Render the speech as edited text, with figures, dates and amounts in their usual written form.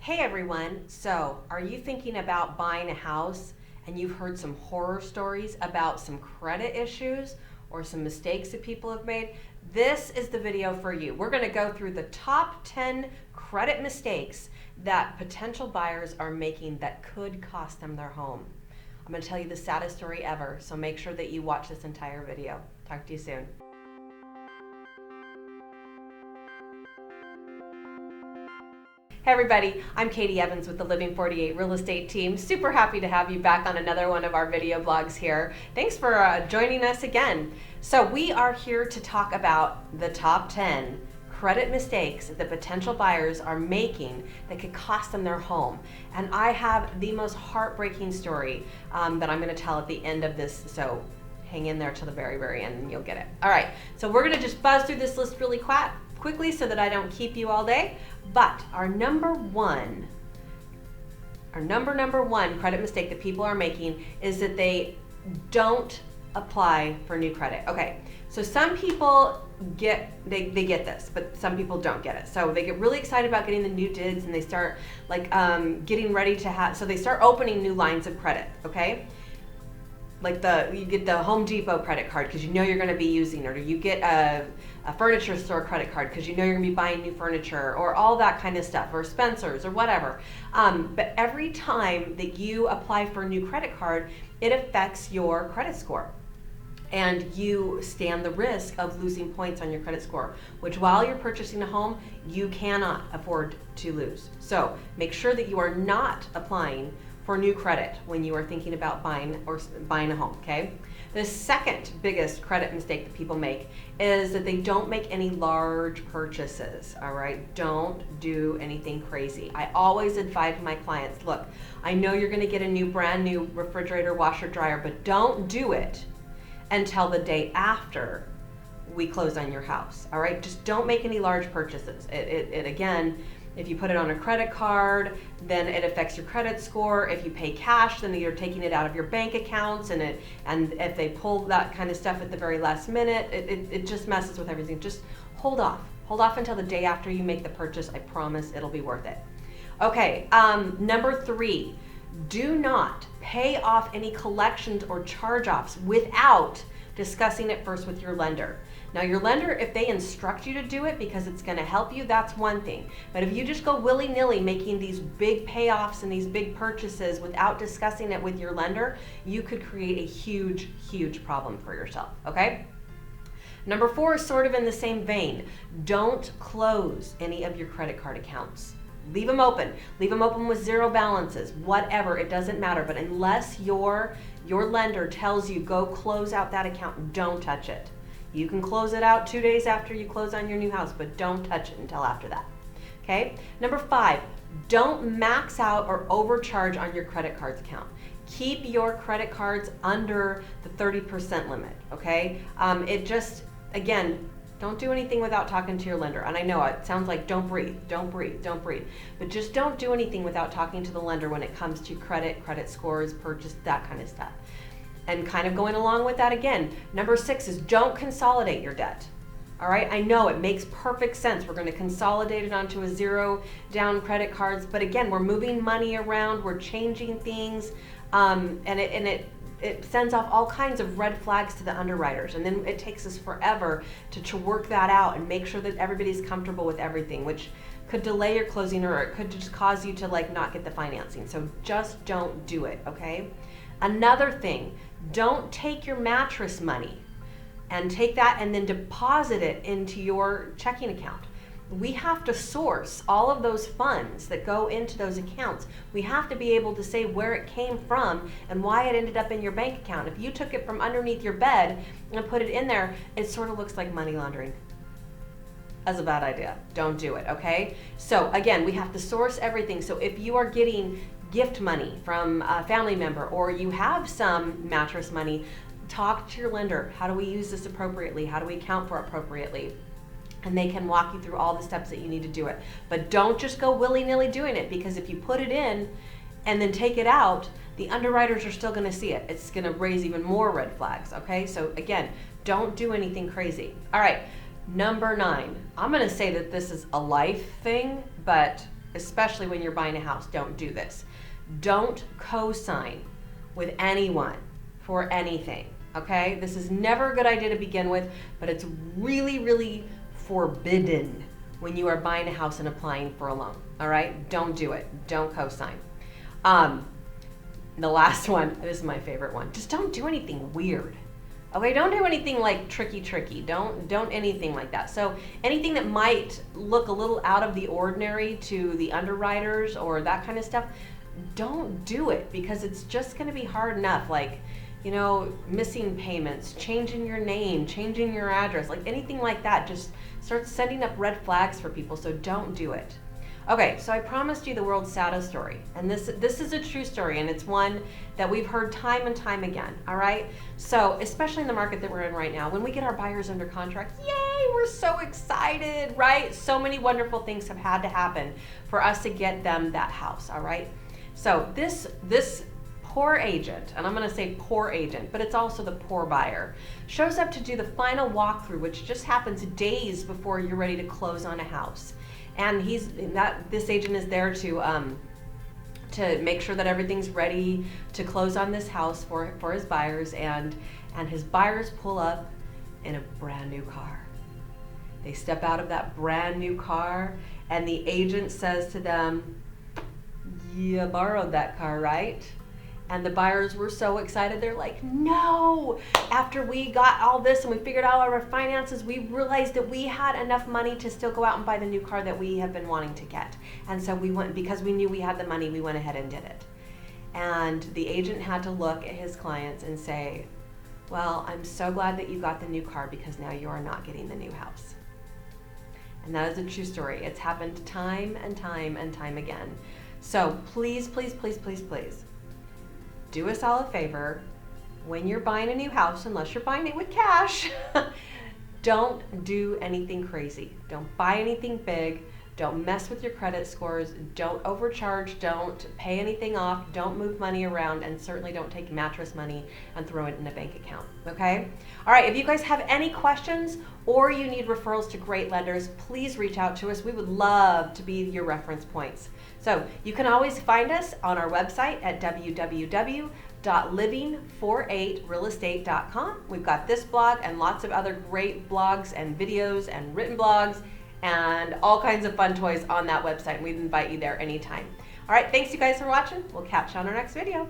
Hey everyone, so are you thinking about buying a house and you've heard some horror stories about some credit issues or some mistakes that people have made? This is the video for you. We're going to go through the top 10 credit mistakes that potential buyers are making that could cost them their home. I'm going to tell you the saddest story ever, so make sure that you watch this entire video. Talk to you soon. Hey everybody, I'm Katie Evans with the Living 48 Real Estate Team. Super happy to have you back on another one of our video blogs here. Thanks for joining us again. So we are here to talk about the top 10 credit mistakes that potential buyers are making that could cost them their home. And I have the most heartbreaking story that I'm going to tell at the end of this, so hang in there till the very, very end and you'll get it. All right, so we're going to just buzz through this list really quickly so that I don't keep you all day. But our number one credit mistake that people are making is that they don't apply for new credit. Okay, so some people get this, but some people don't get it. So they get really excited about getting the new DIDs and they start like getting ready to have, so they start opening new lines of credit, okay? Like you get the Home Depot credit card because you know you're going to be using it, or you get a furniture store credit card because you know you're going to be buying new furniture, or all that kind of stuff, or Spencer's or whatever. But every time that you apply for a new credit card, it affects your credit score. And you stand the risk of losing points on your credit score, which while you're purchasing a home, you cannot afford to lose. So make sure that you are not applying for new credit when you are thinking about buying a home, okay? The second biggest credit mistake that people make is that they don't make any large purchases, all right? Don't do anything crazy. I always advise my clients, look, I know you're gonna get a brand new refrigerator, washer, dryer, but don't do it until the day after we close on your house, all right? Just don't make any large purchases. It again, if you put it on a credit card, then it affects your credit score. If you pay cash, then you're taking it out of your bank accounts, and if they pull that kind of stuff at the very last minute, it just messes with everything. Just hold off. Hold off until the day after you make the purchase. I promise it'll be worth it. Okay, number 3, do not pay off any collections or charge-offs without discussing it first with your lender. Now your lender, if they instruct you to do it because it's going to help you, that's one thing. But if you just go willy-nilly making these big payoffs and these big purchases without discussing it with your lender, you could create a huge, huge problem for yourself, okay? Number 4 is sort of in the same vein. Don't close any of your credit card accounts. Leave them open. Leave them open with zero balances, whatever, it doesn't matter. But unless your lender tells you go close out that account, don't touch it. You can close it out 2 days after you close on your new house, but don't touch it until after that, okay? Number 5, don't max out or overcharge on your credit cards account. Keep your credit cards under the 30% limit, okay? Again, don't do anything without talking to your lender. And I know it sounds like don't breathe, but just don't do anything without talking to the lender when it comes to credit scores, purchase, that kind of stuff. And kind of going along with that again, number 6 is don't consolidate your debt. All right, I know it makes perfect sense. We're going to consolidate it onto a zero down credit cards, but again, we're moving money around, we're changing things, and it sends off all kinds of red flags to the underwriters, and then it takes us forever to work that out and make sure that everybody's comfortable with everything, which could delay your closing, or it could just cause you to not get the financing. So just don't do it, okay? Another thing, don't take your mattress money and take that and then deposit it into your checking account. We have to source all of those funds that go into those accounts. We have to be able to say where it came from and why it ended up in your bank account. If you took it from underneath your bed and put it in there, it sort of looks like money laundering. That's a bad idea. Don't do it, okay? So again, we have to source everything. So if you are getting gift money from a family member, or you have some mattress money, talk to your lender. How do we use this appropriately? How do we account for it appropriately? And they can walk you through all the steps that you need to do it. But don't just go willy-nilly doing it, because if you put it in and then take it out, the underwriters are still going to see it. It's going to raise even more red flags, okay? So again, don't do anything crazy. All right, number 9. I'm going to say that this is a life thing, but especially when you're buying a house, don't do this. Don't co-sign with anyone for anything, okay? This is never a good idea to begin with, but it's really, really forbidden when you are buying a house and applying for a loan, all right? Don't do it. Don't co-sign. The last one, this is my favorite one. Just don't do anything weird. Okay, don't do anything like tricky. Don't anything like that. So anything that might look a little out of the ordinary to the underwriters or that kind of stuff, don't do it, because it's just going to be hard enough. Like, you know, missing payments, changing your name, changing your address, like anything like that, just start setting up red flags for people. So don't do it. Okay, so I promised you the world's saddest story, and this is a true story, and it's one that we've heard time and time again, all right? So, especially in the market that we're in right now, when we get our buyers under contract, yay, we're so excited, right? So many wonderful things have had to happen for us to get them that house, all right? So this poor agent, and I'm gonna say poor agent, but it's also the poor buyer, shows up to do the final walkthrough, which just happens days before you're ready to close on a house. And this agent is there to make sure that everything's ready to close on this house for his buyers, and his buyers pull up in a brand new car. They step out of that brand new car, and the agent says to them, "You borrowed that car, right?" And the buyers were so excited. They're like, "No!" After we got all this and we figured out all our finances, we realized that we had enough money to still go out and buy the new car that we have been wanting to get. And so we went, because we knew we had the money, we went ahead and did it. And the agent had to look at his clients and say, "Well, I'm so glad that you got the new car, because now you are not getting the new house." And that is a true story. It's happened time and time and time again. So please, please, please, please, please, do us all a favor. When you're buying a new house, unless you're buying it with cash, don't do anything crazy. Don't buy anything big. Don't mess with your credit scores. Don't overcharge. Don't pay anything off. Don't move money around, and certainly don't take mattress money and throw it in a bank account, okay? All right, if you guys have any questions or you need referrals to great lenders, please reach out to us. We would love to be your reference points. So you can always find us on our website at www.living48realestate.com. We've got this blog and lots of other great blogs and videos and written blogs and all kinds of fun toys on that website. We'd invite you there anytime. All right, thanks you guys for watching. We'll catch you on our next video.